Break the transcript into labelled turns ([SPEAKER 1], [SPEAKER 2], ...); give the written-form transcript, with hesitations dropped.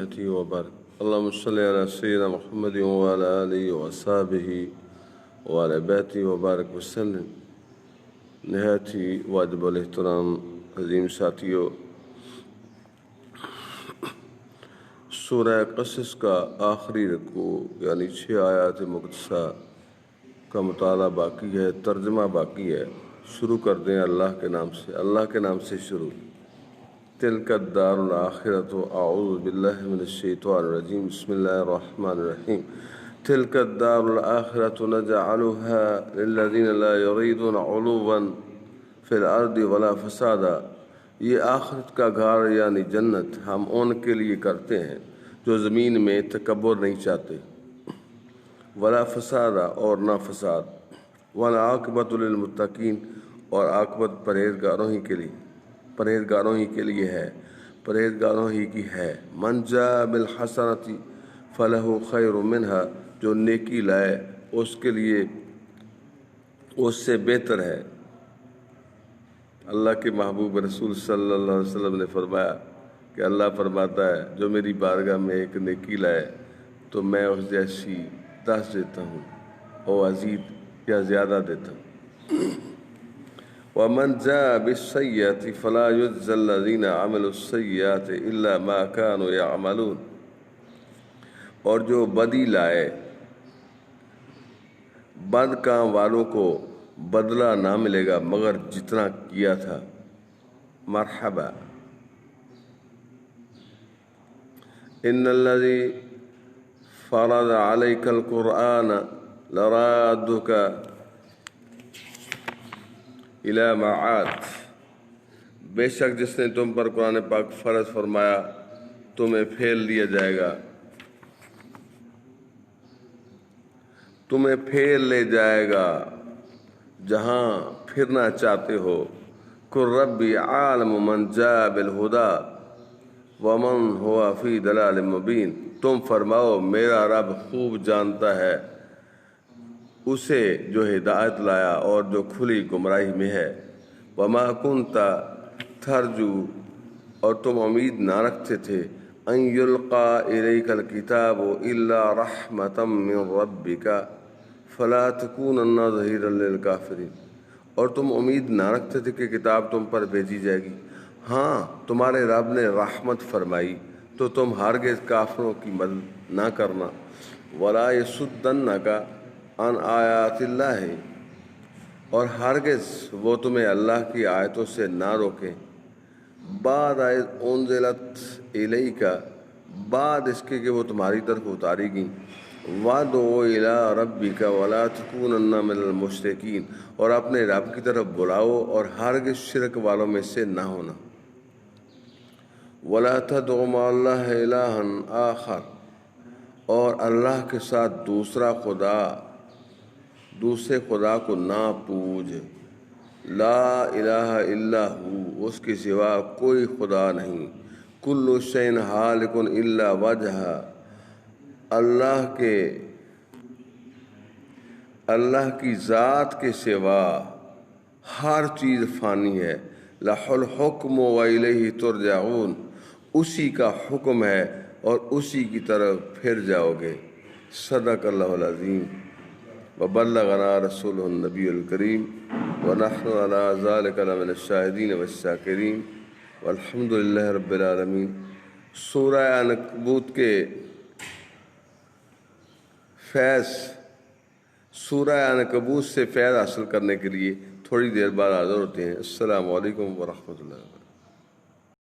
[SPEAKER 1] وبارك اللهم صل على سيدنا محمد وعلى آله وأصحابه وعلى بيته وبارك وسلم۔ نہایت ہی واجب الاحترام عظیم ساتھیو، سورہ قصص کا آخری رکوع یعنی 6 آیات مقدسہ کا مطالعہ باقی ہے، ترجمہ باقی ہے۔ شروع کر دیں اللہ کے نام سے شروع۔ تلک الدار الآخرۃ، اعوذ باللہ من الشیطان الرجیم، بسم اللہ الرحمن الرحیم۔ تلک الدار الآخرۃ نجعلها للذین لا یریدون علوا فی الارض ولا فسادا، یہ آخرت کا گھر یعنی جنت ہم ان کے لیے کرتے ہیں جو زمین میں تکبر نہیں چاہتے، ولا فسادا اور نہ فساد، والعاقبۃ للمتقین اور عاقبت پرہیزگاروں ہی کی ہے۔ من جاء بالحسنۃ فلہ خیر منہا، جو نیکی لائے اس کے لیے اس سے بہتر ہے۔ اللہ کے محبوب رسول صلی اللہ علیہ وسلم نے فرمایا کہ اللہ فرماتا ہے جو میری بارگاہ میں ایک نیکی لائے تو میں اس جیسی 10 دیتا ہوں اور ازید یا زیادہ دیتا ہوں۔ وَمَنْ جَاءَ بِالسَّيِّئَةِ فَلَا يُجْزَى الَّذِينَ عَمِلُوا السَّيِّئَاتِ إِلَّا مَا كَانُوا يَعْمَلُونَ، اور جو بدی لائے بد کام والوں کو بدلہ نہ ملے گا مگر جتنا کیا تھا۔ مرحبا۔ ان الذی فرض علیک القرآن لرادک الی معاد، بے شک جس نے تم پر قرآن پاک فرض فرمایا تمہیں پھیر لیا جائے گا، تمہیں پھیر لے جائے گا جہاں پھرنا چاہتے ہو۔ قل ربی عالم من جاء بالہدی ومن ہوا فی ضلال مبین، تم فرماؤ میرا رب خوب جانتا ہے اسے جو ہدایت لایا اور جو کھلی گمراہی میں ہے۔ وما کنت ترجو، اور تم امید نہ رکھتے تھے، ان یلقی الیک الکتاب الا رحمۃ من ربک فلا تکونن ظہیرا للکافرین، اور تم امید نہ رکھتے تھے کہ کتاب تم پر بھیجی جائے گی، ہاں تمہارے رب نے رحمت فرمائی تو تم ہرگز کافروں کی مدد نہ کرنا۔ ولا یصدنک عن آیات اللہ، اور ہرگز وہ تمہیں اللہ کی آیتوں سے نہ روکیں، بعد اذ انزلت الیک، بعد اس کے کہ وہ تمہاری طرف اتاری گئیں۔ وادع الی ربک ولا تکونن من المشرکین، اور اپنے رب کی طرف بلاؤ اور ہرگز شرک والوں میں سے نہ ہونا۔ ولا تدع مع اللہ الہا آخر، اور اللہ کے ساتھ دوسرے خدا کو نہ پوج۔ لا الہ الا ہو، اس کے سوا کوئی خدا نہیں۔ کل شیء ہالک الا وجہہ، اللہ کی ذات کے سوا ہر چیز فانی ہے۔ لہ الحکم والیہ ترجعون، اسی کا حکم ہے اور اسی کی طرف پھر جاؤ گے۔ صدق اللہ العظیم وبلغنا رسولہ النبی الکریم ونحن علی ذلک لمن الشاہدین والشاکرین والحمد للہ رب العالمین۔ سورہ عنکبوت کے سورہ عنکبوت سے فیض حاصل کرنے کے لیے تھوڑی دیر بعد حاضر ہوتے ہیں۔ السلام علیکم ورحمۃ اللہ۔